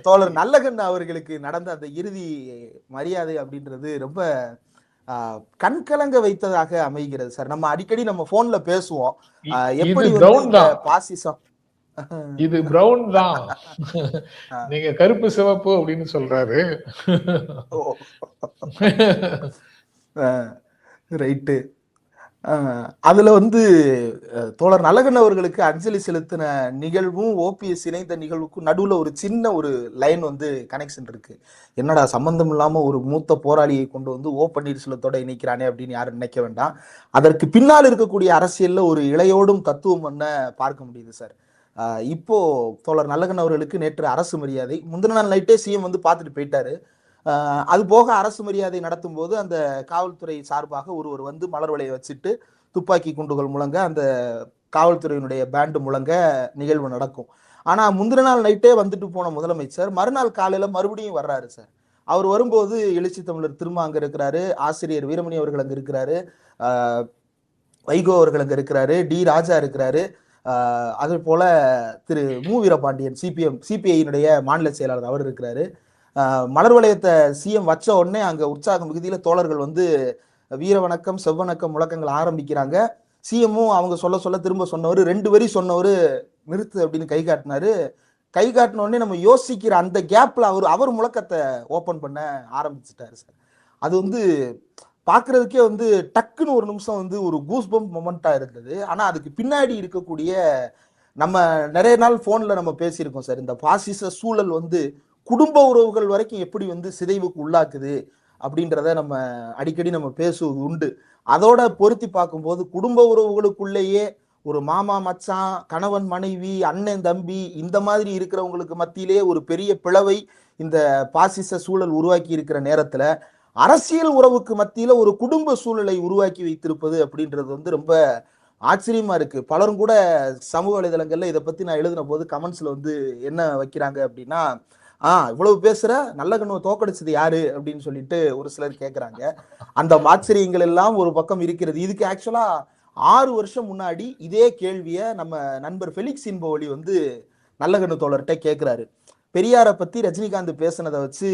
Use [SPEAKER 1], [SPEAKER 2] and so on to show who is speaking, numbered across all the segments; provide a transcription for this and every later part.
[SPEAKER 1] தோழர் நல்லகண்ணு அவர்களுக்கு நடந்த அந்த இறுதி மரியாதை அப்படின்றது ரொம்ப கண்கலங்க வைத்ததாக அமைகிறது சார். நம்ம அடிக்கடி நம்ம போன்ல பேசுவோம், எப்படி வந்து பாசிசம்
[SPEAKER 2] இது பிரவுன் தான், நீங்க கருப்பு சிவப்பு அப்படின்னு சொல்றாரு.
[SPEAKER 1] ரைட்டு. அதுல வந்து தோழர் நல்லகண்ணு அவர்களுக்கு அஞ்சலி செலுத்தின நிகழ்வும் ஓபிஎஸ் இணைந்த நிகழ்வுக்கும் நடுவுல ஒரு சின்ன ஒரு லைன் வந்து கனெக்ஷன் இருக்கு. என்னடா சம்பந்தம் இல்லாம ஒரு மூத்த போராளியை கொண்டு வந்து ஓ பன்னீர்செல்வத்தோட இணைக்கிறானே அப்படின்னு யாரும் நினைக்க வேண்டாம். அதற்கு பின்னால் இருக்கக்கூடிய அரசியல்ல ஒரு இளையோடும் தத்துவம் என்ன பார்க்க முடியுது சார். இப்போ தோழர் நல்லகண்ணு அவர்களுக்கு நேற்று அரசு மரியாதை, முந்தின நாள் நைட்டே சிஎம் வந்து பார்த்துட்டு போயிட்டாரு. அது போக அரசு மரியாதை நடத்தும் போது அந்த காவல்துறை சார்பாக ஒருவர் வந்து மலர் வளைய வச்சுட்டு துப்பாக்கி குண்டுகள் முழங்க அந்த காவல்துறையினுடைய பேண்டு முழங்க நிகழ்வு நடக்கும். ஆனா முந்தின நாள் நைட்டே வந்துட்டு போன முதலமைச்சர் மறுநாள் காலையில மறுபடியும் வர்றாரு சார். அவர் வரும்போது எழுச்சி தமிழர் திரும்ப அங்க இருக்கிறாரு, ஆசிரியர் வீரமணி அவர்கள் அங்க இருக்கிறாரு, வைகோ அவர்கள் அங்க இருக்கிறாரு, டி ராஜா இருக்கிறாரு, அதே போல திரு மு வீரபாண்டியன் சிபிஐயினுடைய மாநில செயலாளர் அவர் இருக்கிறாரு. மலர் வளையத்தை சிஎம் வச்ச உடனே அங்க உற்சாக மிகுதியில தோழர்கள் வந்து வீர வணக்கம் செவ்வணக்கம் முழக்கங்கள் ஆரம்பிக்கிறாங்க. சிஎம்மும் அவங்க சொல்ல சொல்ல திரும்ப சொன்னவர் 2 வரி சொன்னவர் நிறுத்து அப்படின்னு கை காட்டினாரு. கை காட்டின உடனே நம்ம யோசிக்கிற அந்த கேப்ல அவர் முழக்கத்தை ஓபன் பண்ண ஆரம்பிச்சுட்டாரு சார். அது வந்து பாக்குறதுக்கே வந்து டக்குன்னு ஒரு நிமிஷம் வந்து ஒரு கூஸ்பம்ப் மொமெண்டா இருந்தது. ஆனா அதுக்கு பின்னாடி இருக்கக்கூடிய நம்ம நிறைய நாள் போன்ல நம்ம பேசியிருக்கோம் சார், இந்த பாசிச சூழல் வந்து குடும்ப உறவுகள் வரைக்கும் எப்படி வந்து சிதைவுக்கு உள்ளாக்குது அப்படின்றத நம்ம அடிக்கடி நம்ம பேசுவது உண்டு. அதோட பொருத்தி பார்க்கும்போது குடும்ப உறவுகளுக்குள்ளேயே ஒரு மாமா மச்சான், கணவன் மனைவி, அண்ணன் தம்பி இந்த மாதிரி இருக்கிறவங்களுக்கு மத்தியிலே ஒரு பெரிய பிளவை இந்த பாசிச சூழல் உருவாக்கி இருக்கிற நேரத்துல அரசியல் உறவுக்கு மத்தியில ஒரு குடும்ப சூழலை உருவாக்கி வைத்திருப்பது அப்படின்றது வந்து ரொம்ப ஆச்சரியமா இருக்கு. பலரும் கூட சமூக வலைதளங்கள்ல இதை பத்தி நான் எழுதின போது கமெண்ட்ஸ்ல வந்து என்ன வைக்கிறாங்க அப்படின்னா, இவ்வளவு பேசுற நல்லகண்ணுவை தோக்கடிச்சது யாரு அப்படின்னு சொல்லிட்டு ஒரு சிலர் கேட்கிறாங்க. அந்த ஆச்சரியங்கள் எல்லாம் ஒரு பக்கம் இருக்கிறது. இதுக்கு ஆக்சுவலா 6 வருஷம் முன்னாடி இதே கேள்வியை நம்ம நண்பர் ஃபெலிக்ஸ் இன்பவழி வந்து நல்லகண்ணு தோழர்கிட்ட கேட்கிறாரு. பெரியாரை பத்தி ரஜினிகாந்த் பேசினதை வச்சு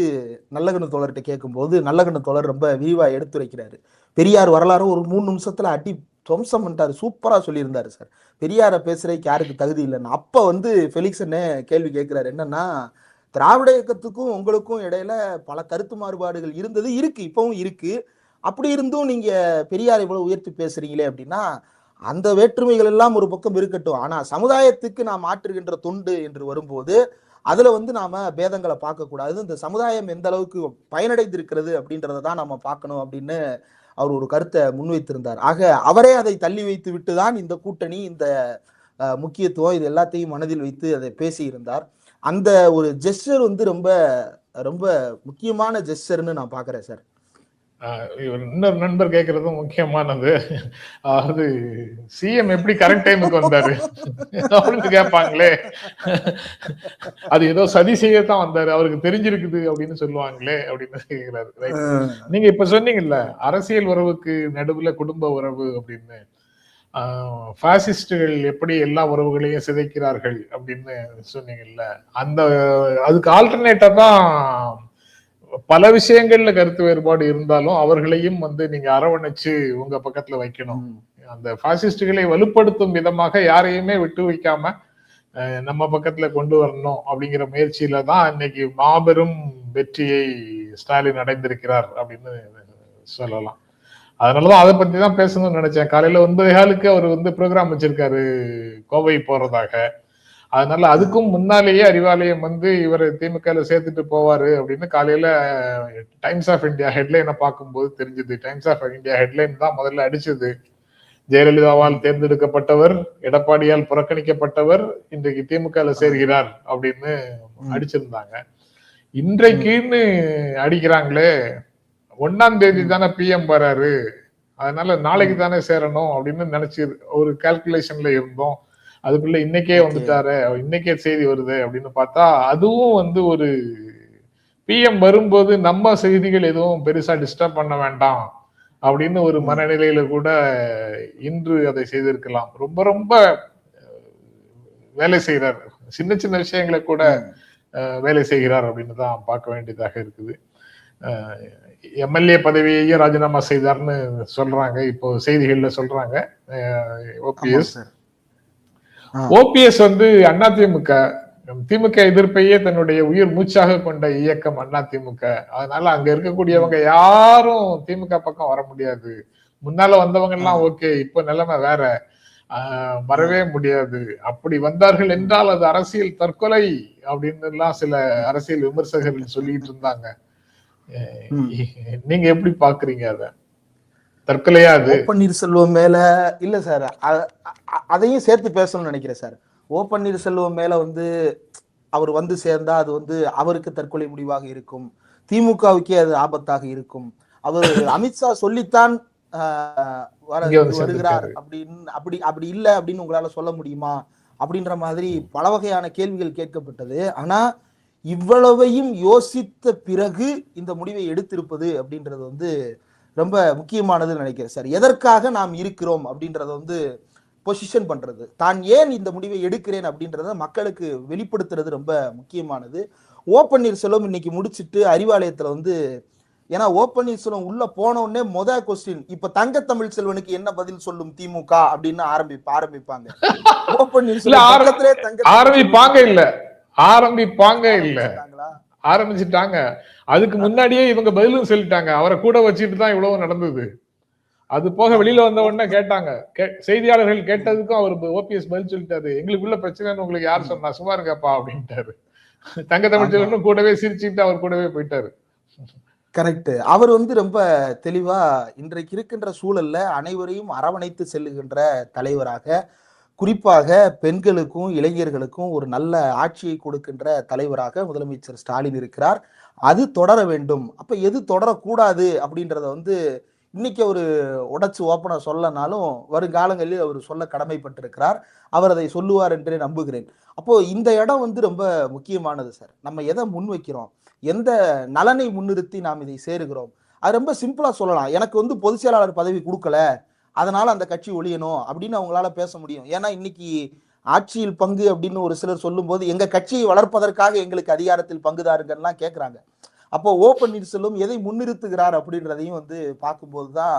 [SPEAKER 1] நல்லகண்ணு தோழர்கிட்ட கேட்கும்போது நல்லகண்ணு தோழர் ரொம்ப விரிவா எடுத்துரைக்கிறாரு. பெரியார் வரலாறு ஒரு 3 நிமிஷத்துல அடி துவம்சம் பண்ணிட்டாரு, சூப்பரா சொல்லியிருந்தாரு சார். பெரியாரை பேசுறதுக்கு யாருக்கு தகுதி இல்லைன்னு. அப்ப வந்து ஃபெலிக்ஸ் என்ன கேள்வி கேட்கிறாரு, என்னன்னா திராவிட இயக்கத்துக்கும் உங்களுக்கும் இடையில பல கருத்து மாறுபாடுகள் இருந்தது, இருக்கு, இப்பவும் இருக்கு. அப்படி இருந்தும் நீங்க பெரியார் இவ்வளவு உயர்த்தி பேசுறீங்களே அப்படின்னா, அந்த வேற்றுமைகள் எல்லாம் ஒரு பக்கம் இருக்கட்டும், ஆனா சமுதாயத்துக்கு நாம் ஆற்றுகின்ற தொண்டு என்று வரும்போது அதுல வந்து நாம பேதங்களை பார்க்க கூடாது, இந்த சமுதாயம் எந்த அளவுக்கு பயனடைந்திருக்கிறது அப்படின்றத தான் நம்ம பார்க்கணும் அப்படின்னு அவர் ஒரு கருத்தை முன்வைத்திருந்தார். ஆக அவரே அதை தள்ளி வைத்து விட்டுதான் இந்த கூட்டணி, இந்த முக்கியத்துவம் இது எல்லாத்தையும் மனதில் வைத்து அதை பேசியிருந்தார். அந்த ஒரு ஜெஸ்டர் வந்து ரொம்ப ரொம்ப முக்கியமான ஜெஸ்டர்னு நான் பாக்குறேன் சார்.
[SPEAKER 2] இன்னொரு நண்பர் கேட்கறதும் முக்கியமானது, அதாவது சிஎம் எப்படி கரெக்ட் டைமுக்கு வந்தாரு அப்படின்னு கேட்பாங்களே, அது ஏதோ சதி செய்யத்தான் வந்தாரு, அவருக்கு தெரிஞ்சிருக்குது அப்படின்னு சொல்லுவாங்களே அப்படின்னு கேட்கிறாரு. நீங்க இப்ப சொன்னீங்கல்ல அரசியல் உறவுக்கு நடுவுல குடும்ப உறவு அப்படின்னு, பாசிஸ்டுகள் எப்படி எல்லா உறவுகளையும் சிதைக்கிறார்கள் அப்படின்னு சொன்னீங்கல்ல, அந்த அதுக்கு ஆல்டர்னேட்டா தான் பல விஷயங்கள்ல கருத்து வேறுபாடு இருந்தாலும் அவர்களையும் வந்து நீங்க அரவணைச்சு உங்க பக்கத்துல வைக்கணும். அந்த பாசிஸ்டுகளை வலுப்படுத்தும் விதமாக யாரையுமே விட்டு வைக்காம நம்ம பக்கத்துல கொண்டு வரணும் அப்படிங்கிற முயற்சியில தான் இன்னைக்கு மாபெரும் வெற்றியை ஸ்டாலின் அடைந்திருக்கிறார் அப்படின்னு சொல்லலாம். அதனாலதான் அதை பத்தி தான் பேசணும்னு நினைச்சேன். காலையில 9:15 அவர் வந்து ப்ரோக்ராம் வச்சிருக்காரு கோவை போறதாக. அதனால அதுக்கும் முன்னாலேயே அறிவாலயம் வந்து இவரை திமுக சேர்த்துட்டு போவாரு அப்படின்னு காலையில டைம்ஸ் ஆஃப் இந்தியா ஹெட்லைனை பார்க்கும்போது தெரிஞ்சது. டைம்ஸ் ஆஃப் இந்தியா ஹெட்லைன் தான் முதல்ல அடிச்சது, ஜெயலலிதாவால் தேர்ந்தெடுக்கப்பட்டவர், எடப்பாடியால் புறக்கணிக்கப்பட்டவர், இன்றைக்கு திமுக சேர்கிறார் அப்படின்னு அடிச்சிருந்தாங்க. இன்றைக்குன்னு அடிக்கிறாங்களே, 1ஆம் தேதி தானே பிஎம் வராரு, அதனால நாளைக்கு தானே சேரணும் அப்படின்னு நினைச்சு ஒரு கால்குலேஷன்ல இருந்தோம். அதுக்குள்ள இன்னைக்கே வந்துட்டாரு, இன்னைக்கே செய்தி வருது அப்படின்னு பார்த்தா அதுவும் வந்து ஒரு பிஎம் வரும்போது நம்ம செய்திகள் எதுவும் பெருசா டிஸ்டர்ப் பண்ண வேண்டாம் அப்படின்னு ஒரு மனநிலையில கூட இன்று அதை செய்திருக்கலாம். ரொம்ப ரொம்ப வேலை செய்யறாரு, சின்ன சின்ன விஷயங்களை கூட வேலை செய்கிறார் அப்படின்னு தான் பார்க்க வேண்டியதாக இருக்குது. எம்எல்ஏ பதவியையும் ராஜினாமா செய்தார்னு சொல்றாங்க, இப்போ செய்திகள்ல சொல்றாங்க. ஓபிஎஸ் வந்து அதிமுக திமுக எதிர்ப்பையே தன்னுடைய உயிர் மூச்சாக கொண்ட இயக்கம் அதிமுக. அதனால அங்க இருக்கக்கூடியவங்க யாரும் திமுக பக்கம் வர முடியாது. முன்னால வந்தவங்க எல்லாம் ஓகே, இப்ப நிலைமை வேற, வரவே முடியாது. அப்படி வந்தார்கள் என்றால் அது அரசியல் தற்கொலை அப்படின்னு எல்லாம் சில அரசியல் விமர்சகர்கள் சொல்லிட்டு இருந்தாங்க. நீங்க எப்படி பாக்குறீங்க? அத தற்கொலையா? அது
[SPEAKER 1] பன்னீர்செல்வம் மேல இல்ல சார், அதையும் சேர்த்து பேசணும்னு நினைக்கிறேன் சார். பன்னீர்செல்வம் மேல வந்து அவர் வந்து சேர்ந்தா அது வந்து அவருக்கு தற்கொலை முடிவாக இருக்கும், திமுகவுக்கே அது ஆபத்தாக இருக்கும். அவர் அமித்ஷா சொல்லித்தான் வருகிறார் அப்படின்னு அப்படி இல்ல அப்படின்னு உங்களால சொல்ல முடியுமா அப்படின்ற மாதிரி பல வகையான கேள்விகள் கேட்கப்பட்டது. ஆனா இவ்வளவையும் யோசித்த பிறகு இந்த முடிவை எடுத்திருப்பது அப்படின்றது வந்து ரொம்ப முக்கியமானதுன்னு நினைக்கிறேன் சார். எதற்காக நாம் இருக்கிறோம் அப்படின்றத வந்து பொசிஷன் பண்றது, தான் ஏன் இந்த முடிவை எடுக்கிறேன் அப்படின்றத மக்களுக்கு வெளிப்படுத்துறது ரொம்ப முக்கியமானது. பன்னீர்செல்வம் இன்னைக்கு முடிச்சுட்டு அறிவாலயத்துல வந்து, ஏன்னா பன்னீர்செல்வம் உள்ள போன உடனே முதல் கொஸ்டின், இப்ப தங்க தமிழ் செல்வனுக்கு என்ன பதில் சொல்லும் திமுக அப்படின்னு ஆரம்பிப்பாங்க.
[SPEAKER 2] ஆரம்பிச்சுட்டாங்க. அதுக்கு முன்னாடியே இவங்க பதிலும் சொல்லிட்டாங்க. அவரை கூட வச்சுட்டு தான் இவ்வளவு நடந்தது. அது போக வெளியில வந்த உடனே கேட்டாங்க, செய்தியாளர்கள் கேட்டதுக்கும் அவர் ஓபிஎஸ் பதில் சொல்லிட்டாரு, எங்களுக்குள்ள பிரச்சனைன்னு உங்களுக்கு யார் சொன்னா, சும்மா இருங்கப்பா அப்படின்ட்டாரு. தங்க தமிழ் செல்வனும் கூடவே சிரிச்சுட்டு அவர் கூடவே போயிட்டாரு.
[SPEAKER 1] கரெக்ட். அவர் வந்து ரொம்ப தெளிவா இன்றைக்கு இருக்கின்ற சூழல்ல அனைவரையும் அரவணைத்து செல்லுகின்ற தலைவராக, குறிப்பாக பெண்களுக்கும் இளைஞர்களுக்கும் ஒரு நல்ல ஆட்சியை கொடுக்கின்ற தலைவராக முதலமைச்சர் ஸ்டாலின் இருக்கிறார். அது தொடர வேண்டும். அப்ப எது தொடரக்கூடாது அப்படின்றத வந்து இன்னைக்கு அவர் உடைச்சு ஓப்பனா சொல்லனாலும் வருங்காலங்களில் அவர் சொல்ல கடமைப்பட்டிருக்கிறார். அவர் அதை சொல்லுவார் என்றே நம்புகிறேன். அப்போ இந்த இடம் வந்து ரொம்ப முக்கியமானது சார். நம்ம எதை முன்வைக்கிறோம், எந்த நலனை முன்னிறுத்தி நாம் இதை சேருகிறோம், அது ரொம்ப சிம்பிளா சொல்லலாம். எனக்கு வந்து பொதுச் செயலாளர் பதவி கொடுக்கல, அதனால அந்த கட்சி ஒழியணும் அப்படின்னு அவங்களால பேச முடியும். ஏன்னா இன்னைக்கு ஆட்சியில் பங்கு அப்படின்னு ஒரு சிலர் சொல்லும் போது எங்க கட்சியை வளர்ப்பதற்காக எங்களுக்கு அதிகாரத்தில் பங்குதாருங்கலாம் கேட்கிறாங்க. அப்போ பன்னீர்செல்வம் எதை முன்னிறுத்துகிறார் அப்படின்றதையும் வந்து பார்க்கும்போதுதான்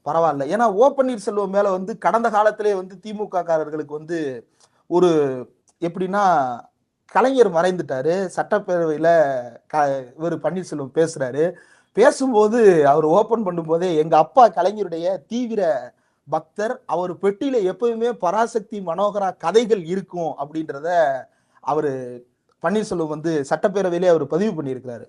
[SPEAKER 1] பரவாயில்ல. ஏன்னா பன்னீர்செல்வம் மேல வந்து கடந்த காலத்திலே வந்து திமுக காரர்களுக்கு வந்து ஒரு எப்படின்னா, கலைஞர் மறைந்துட்டாரு, சட்டப்பேரவையில இவர் பன்னீர்செல்வம் பேசுறாரு, பேசும்போது அவர் ஓபன் பண்ணும் போதே எங்க அப்பா கலைஞருடைய தீவிர பக்தர், அவர் பெட்டியில எப்பவுமே பராசக்தி மனோகரா கதைகள் இருக்கும் அப்படின்றத அவரு பன்னீர்செல்வம் வந்து சட்டப்பேரவையிலே அவர் பதிவு பண்ணியிருக்கிறாரு.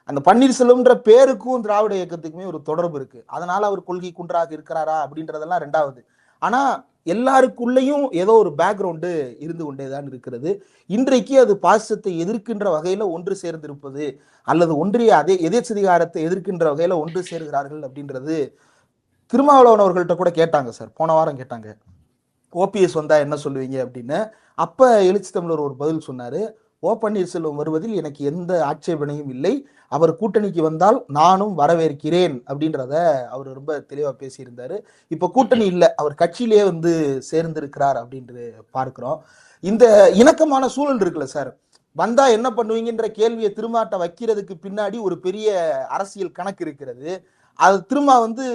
[SPEAKER 1] அந்த பன்னீர்செல்வம்ன்ற பேருக்கும் திராவிட இயக்கத்துக்குமே ஒரு தொடர்பு இருக்கு. அதனால அவர் கொள்கை குன்றாக இருக்கிறாரா அப்படின்றதெல்லாம் ரெண்டாவது. ஆனா எல்லாருக்குள்ளேயும் ஏதோ ஒரு பேக்ரவுண்டு இருந்து கொண்டேதான் இருக்கிறது. இன்றைக்கு அது பாசிசத்தை எதிர்க்கின்ற வகையில ஒன்று சேர்ந்திருப்பது, அல்லது ஒன்றிய அதே எதேச்சதிகாரத்தை எதிர்க்கின்ற வகையில ஒன்று சேர்கிறார்கள் அப்படின்றது திருமாவளவன் அவர்கள்ட்ட கூட கேட்டாங்க சார், போன வாரம் கேட்டாங்க, ஓபிஎஸ் வந்தா என்ன சொல்லுவீங்க அப்படின்னு. அப்ப எழுச்சி தமிழர் ஒரு பதில் சொன்னாரு, பன்னீர்செல்வம் வருவதில் எனக்கு எந்த ஆட்சேபனையும் இல்லை, அவர் கூட்டணிக்கு வந்தால் நானும் வரவேற்கிறேன் அப்படின்றத அவர் ரொம்ப தெளிவா பேசியிருந்தாரு. இப்ப கூட்டணி இல்லை, அவர் கட்சியிலேயே வந்து சேர்ந்திருக்கிறார் அப்படின்னு பார்க்கிறோம். இந்த இணக்கமான சூழல் இருக்குல்ல சார், வந்தா என்ன பண்ணுவீங்கன்ற கேள்வியை திருமாட்ட வைக்கிறதுக்கு பின்னாடி ஒரு பெரிய அரசியல் கணக்கு இருக்கிறது. அது திரும்ப வந்து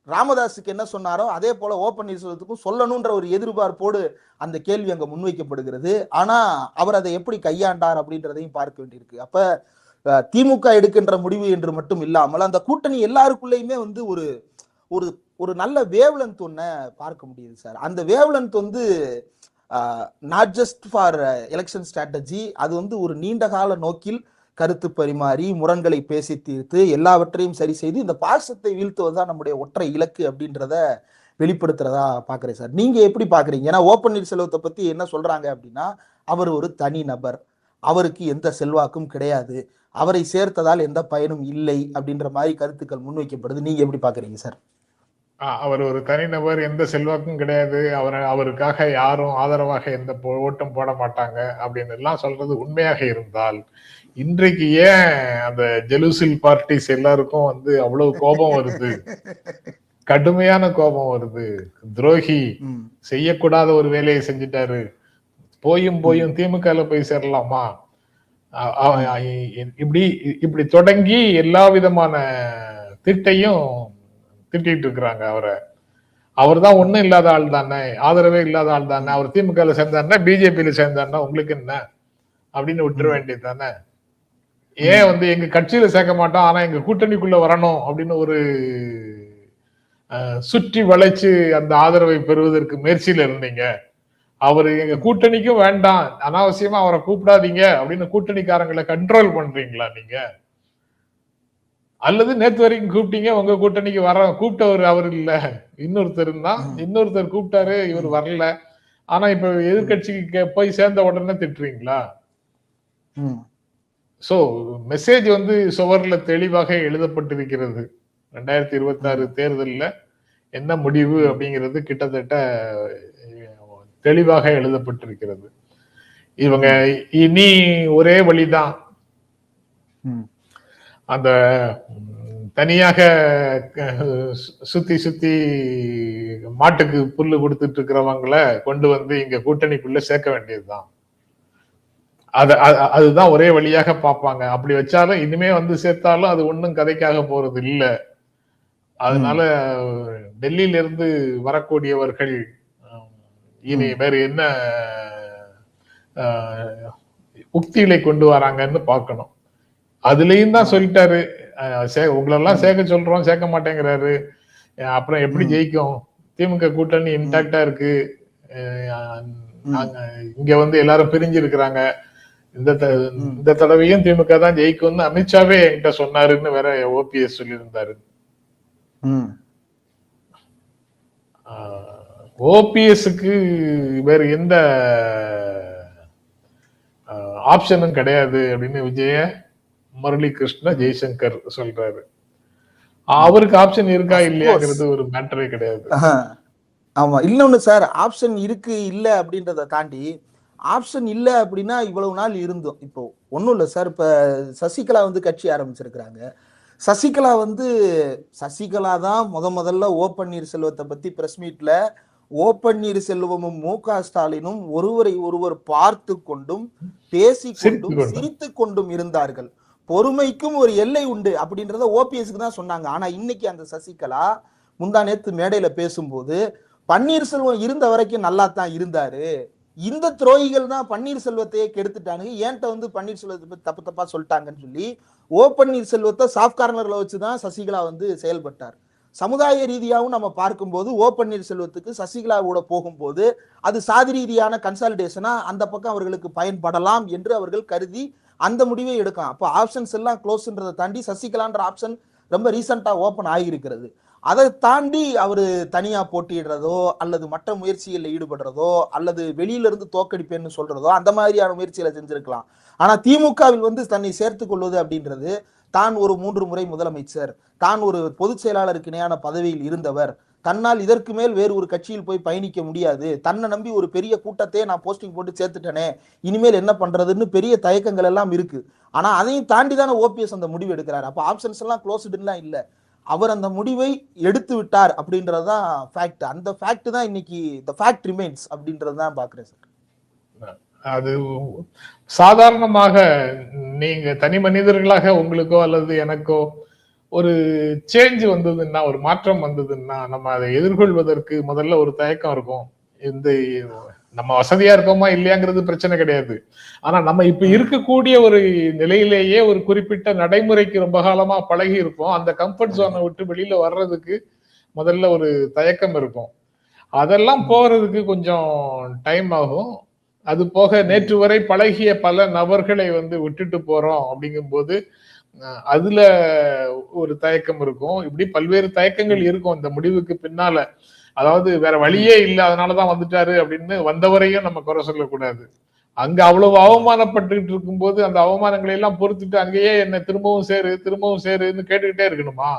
[SPEAKER 1] ராமதாஸுக்கு என்ன சொன்னாரோ அதே போல பன்னீர்செல்வத்துக்கும் சொல்லணும்ன்ற ஒரு எதிர்பார்ப்போடு அந்த கேள்வி அங்க முன்வைக்கப்படுகிறது. ஆனா அவர் அதை எப்படி கையாண்டார் அப்படின்றதையும் பார்க்க வேண்டியிருக்கு. அப்ப திமுக எடுக்கின்ற முடிவு என்று மட்டும் இல்லாமல் அந்த கூட்டணி எல்லாருக்குள்ளேயுமே வந்து ஒரு ஒரு ஒரு நல்ல வேவ்லென்த் ஒன்ன பார்க்க முடியுது சார். அந்த வேவ்லென்த் வந்து not just for election strategy, அது வந்து ஒரு நீண்ட கால நோக்கில் கருத்து பரிமாறி முரண்களை பேசி தீர்த்து எல்லாவற்றையும் சரி செய்து இந்த பாசத்தை வீழ்த்துவதுதான் நம்முடைய ஒற்றை இலக்கு அப்படின்றத வெளிப்படுத்துறதா பாக்குறேன் சார். நீங்க எப்படி பாக்குறீங்க? ஏன்னா பன்னீர்செல்வத்தை பத்தி என்ன சொல்றாங்க அப்படின்னா, அவர் ஒரு தனி நபர், அவருக்கு எந்த செல்வாக்கும் கிடையாது, அவரை சேர்த்ததால் எந்த பயனும் இல்லை அப்படின்ற மாதிரி கருத்துக்கள் முன்வைக்கப்படுது. நீங்க எப்படி பாக்குறீங்க சார்?
[SPEAKER 2] அவர் ஒரு தனிநபர், எந்த செல்வாக்கும் கிடையாது, அவருக்காக யாரும் ஆதரவாக எந்த ஓட்டம் போட மாட்டாங்க அப்படின்னு எல்லாம் சொல்றது உண்மையாக இருந்தால், இன்றைக்கு ஏன் அந்த ஜெலுசில் பார்ட்டிஸ் எல்லாருக்கும் வந்து அவ்வளவு கோபம் வருது, கடுமையான கோபம் வருது? துரோகி, செய்யக்கூடாத ஒரு வேலையை செஞ்சுட்டாரு, போயும் திமுக போய் சேரலாமா, இப்படி இப்படி தொடங்கி எல்லா விதமான திட்டையும் திட்டிட்டு இருக்கிறாங்க அவரை. அவர் தான் ஒண்ணும் இல்லாத ஆள் தானே, ஆதரவே இல்லாத ஆள் தானே, அவர் திமுக சேர்ந்தாருன்னா பிஜேபியில சேர்ந்தாருன்னா உங்களுக்கு என்ன அப்படின்னு விட்டுற வேண்டியது தானே. ஏன் வந்து எங்க கட்சியில சேர்க்க மாட்டோம், ஆனா எங்க கூட்டணிக்குள்ள வரணும் அப்படின்னு ஒரு சுற்றி வளைச்சு அந்த ஆதரவை பெறுவதற்கு முயற்சியில இருந்தீங்க. அவரு எங்க கூட்டணிக்கும் வேண்டாம், அனாவசியமா அவரை கூப்பிடாதீங்க அப்படின்னு கூட்டணிக்காரங்களை கண்ட்ரோல் பண்றீங்களா நீங்க? அல்லது நேத்து வரைக்கும் கூப்பிட்டீங்க, உங்க கூட்டணிக்கு வர கூப்பிட்டவர் அவர் இல்ல, இன்னொருத்தர் தான், இன்னொருத்தர் கூப்பிட்டாரு, இவர் வரல. ஆனா இப்ப எதிர்கட்சிக்கு போய் சேர்ந்த உடனே திட்டுறீங்களா? சோ மெசேஜ் வந்து சுவர்ல தெளிவாக எழுதப்பட்டிருக்கிறது. 2026 தேர்தல்ல என்ன முடிவு அப்படிங்கிறது கிட்டத்தட்ட தெளிவாக எழுதப்பட்டிருக்கிறது. இவங்க இனி ஒரே வழிதான், அந்த தனியாக சுத்தி சுத்தி மாட்டுக்கு புல்லு கொடுத்துட்டு இருக்கிறவங்களை கொண்டு வந்து இங்க கூட்டணிக்குள்ள சேர்க்க வேண்டியதுதான். அதுதான் ஒரே வழியாக பார்ப்பாங்க. அப்படி வச்சாலும் இனிமே வந்து சேர்த்தாலும் அது ஒண்ணும் கதைக்காக போறது இல்ல. அதனால டெல்லியில இருந்து வரக்கூடியவர்கள் இனி வேற என்ன உக்திகளை கொண்டு வராங்கன்னு பார்க்கணும். அதுலயும் தான் சொல்லிட்டாரு, உங்களெல்லாம் சேர்க்க சொல்றோம், சேர்க்க மாட்டேங்கிறாரு, அப்புறம் எப்படி ஜெயிக்கும், திமுக கூட்டணி இன்டாக்டா இருக்கு, இங்க வந்து எல்லாரும் பிரிஞ்சு இருக்கிறாங்க, இந்த தடவையும் திமுக தான் ஜெயிக்கும்னு அமித்ஷாவே என்கிட்ட சொன்னாருன்னு வேற ஓபிஎஸ் சொல்லியிருந்தாரு. ஓபிஎஸ்க்கு வேற எந்த ஆப்ஷனும் கிடையாது அப்படின்னு விஜய முரளி கிருஷ்ண ஜெய்சங்கர் சொல்றாரு. அவருக்கு ஆப்ஷன் இருக்கா இல்லையாங்கிறது ஒரு மேட்டரே கிடையாது.
[SPEAKER 1] ஆமா, இன்னொன்னு சார், ஆப்ஷன் இருக்கு இல்ல அப்படின்றத தாண்டி, ஆப்ஷன் இல்ல அப்படின்னா இவ்வளவு நாள் இருந்தோம். இப்போ ஒன்றும் இல்லை சார், இப்போ சசிகலா வந்து கட்சி ஆரம்பிச்சிருக்கிறாங்க. சசிகலா வந்து சசிகலா தான் முதல்ல ஓ பன்னீர்செல்வத்தை பத்தி பிரஸ் மீட்ல ஓ பன்னீர்செல்வமும் மு.க. ஸ்டாலினும் ஒருவரை ஒருவர் பார்த்து கொண்டும் பேசிக்கொண்டும் சிரித்து கொண்டும் இருந்தார்கள். பொறுமைக்கும் ஒரு எல்லை உண்டு அப்படின்றத ஓபிஎஸ்க்கு தான் சொன்னாங்க. ஆனா இன்னைக்கு அந்த சசிகலா முந்தா நேத்து மேடையில பேசும்போது பன்னீர்செல்வம் இருந்த வரைக்கும் நல்லா தான் இருந்தாரு, இந்த துரோகிகள் தான் பன்னீர்செல்வத்தையே கெடுத்துட்டானுங்க, ஏன்ட்ட வந்து பன்னீர்செல்வத்தை பத்தி தப்பு தப்பா சொல்லிட்டாங்கன்னு சொல்லி ஓ பன்னீர்செல்வத்தை சாஃப்ட் கார்னர்ல வச்சுதான் சசிகலா வந்து செயல்பட்டார். சமுதாய ரீதியாகவும் நம்ம பார்க்கும்போது ஓ பன்னீர்செல்வத்துக்கு சசிகலாவோட போகும்போது அது சாதி ரீதியான கன்சாலிடேஷனா அந்த பக்கம் அவர்களுக்கு பயன்படலாம் என்று அவர்கள் கருதி அந்த முடிவை எடுக்கலாம். அப்போ ஆப்ஷன்ஸ் எல்லாம் க்ளோஸ்ன்றதை தாண்டி சசிகலான்ற ஆப்ஷன் ரொம்ப ரீசெண்டா ஓபன் ஆகியிருக்கிறது. அதை தாண்டி அவரு தனியா போட்டியிடுறதோ அல்லது மற்ற முயற்சிகளில் ஈடுபடுறதோ அல்லது வெளியில இருந்து தோக்கடிப்பேன்னு சொல்றதோ அந்த மாதிரியான முயற்சிகளை செஞ்சிருக்கலாம். ஆனா திமுகவில் வந்து தன்னை சேர்த்துக் கொள்வது அப்படின்றது, தான் ஒரு 3 முறை முதலமைச்சர், தான் ஒரு பொதுச் செயலாளருக்கு இணையான பதவியில் இருந்தவர், தன்னால் இதற்கு மேல் வேறு ஒரு கட்சியில் போய் பயணிக்க முடியாது, தன்னை நம்பி ஒரு பெரிய கூட்டத்தையே நான் போஸ்டிங் போட்டு சேர்த்துட்டேனே, இனிமேல் என்ன பண்றதுன்னு பெரிய தயக்கங்கள் எல்லாம் இருக்கு. ஆனா அதையும் தாண்டி தானே ஓபிஎஸ் அந்த முடிவு எடுக்கிறார். அப்ப ஆப்ஷன்ஸ் எல்லாம் க்ளோஸ்டுலாம் இல்ல, அவர் அந்த முடிவை எடுத்து விட்டார் அப்படின்றதுதான் ஃபேக்ட். அந்த ஃபேக்ட் தான் இன்னைக்கு தி ஃபேக்ட் ரிமைன்ஸ் அப்படின்றதுதான் பாக்குறேன் சார்.
[SPEAKER 2] அது சாதாரணமாக நீங்க தனி மனிதர்களாக உங்களுக்கோ அல்லது எனக்கோ ஒரு சேஞ்ச் வந்ததுன்னா, ஒரு மாற்றம் வந்ததுன்னா, நம்ம அதை எதிர்கொள்வதற்கு முதல்ல ஒரு தயக்கம் இருக்கும். இந்த நம்ம வசதியா இருக்கோமா இல்லையாங்கிறது பிரச்சனை கிடையாது. ஆனா நம்ம இப்ப இருக்கக்கூடிய ஒரு நிலையிலேயே ஒரு குறிப்பிட்ட நடைமுறைக்கு ரொம்ப காலமா பழகி இருப்போம். அந்த கம்ஃபர்ட் ஜோனை விட்டு வெளியில வர்றதுக்கு முதல்ல ஒரு தயக்கம் இருக்கும். அதெல்லாம் போறதுக்கு கொஞ்சம் டைம் ஆகும். அது போக நேற்று வரை பழகிய பல நபர்களை வந்து விட்டுட்டு போறோம் அப்படிங்கும்போது அதுல ஒரு தயக்கம் இருக்கும். இப்படி பல்வேறு தயக்கங்கள் இருக்கும் இந்த முடிவுக்கு பின்னால. அதாவது வேற வழியே இல்லை அதனாலதான் வந்துட்டாரு அப்படின்னு வந்தவரையும் நம்ம குறை சொல்லக்கூடாது. அங்க அவ்வளவு அவமானப்பட்டுக்கிட்டு இருக்கும்போது அந்த அவமானங்களை எல்லாம் பொறுத்துட்டு அங்கேயே என்ன திரும்பவும் சேருன்னு கேட்டுக்கிட்டே இருக்கணுமா?